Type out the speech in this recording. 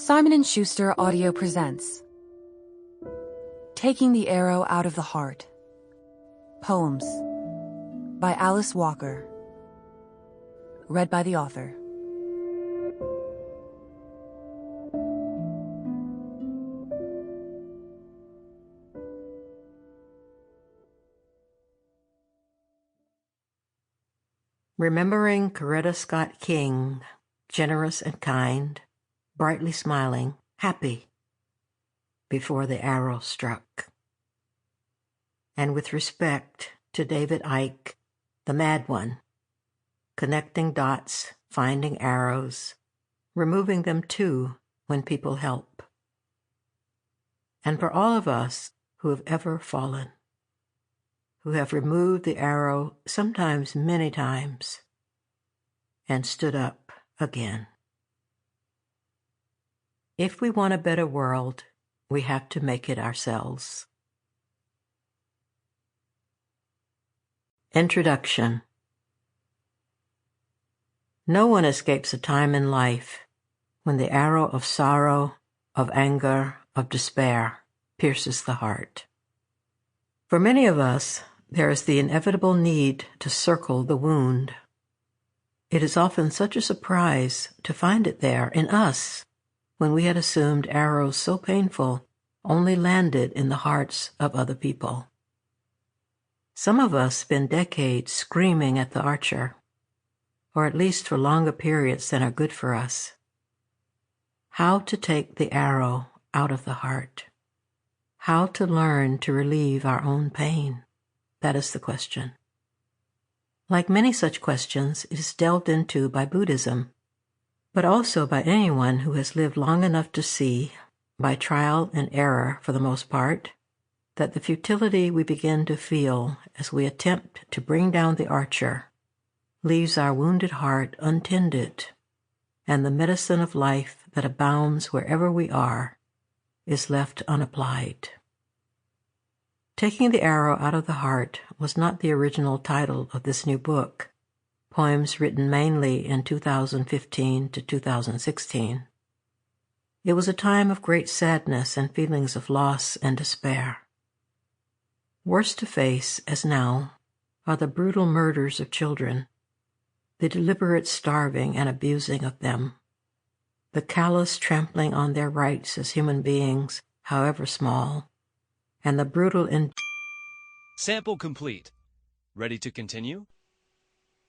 Simon & Schuster Audio presents Taking the Arrow Out of the Heart. Poems by Alice Walker. Read by the author. Remembering Coretta Scott King, generous and kind, brightly smiling, happy, before the arrow struck. And with respect to David Icke, the mad one, connecting dots, finding arrows, removing them too when people help. And for all of us who have ever fallen, who have removed the arrow sometimes many times, and stood up again. If we want a better world, we have to make it ourselves. Introduction. No one escapes a time in life when the arrow of sorrow, of anger, of despair pierces the heart. For many of us, there is the inevitable need to circle the wound. It is often such a surprise to find it there in us, when we had assumed arrows so painful only landed in the hearts of other people. Some of us spend decades screaming at the archer, or at least for longer periods than are good for us. How to take the arrow out of the heart? How to learn to relieve our own pain? That is the question. Like many such questions, it is delved into by Buddhism, but also by anyone who has lived long enough to see, by trial and error for the most part, that the futility we begin to feel as we attempt to bring down the archer leaves our wounded heart untended, and the medicine of life that abounds wherever we are is left unapplied. Taking the Arrow Out of the Heart was not the original title of this new book, poems written mainly in 2015 to 2016. It was a time of great sadness and feelings of loss and despair. Worse to face, as now, are the brutal murders of children, the deliberate starving and abusing of them, the callous trampling on their rights as human beings, however small, and the brutal Sample complete. Ready to continue?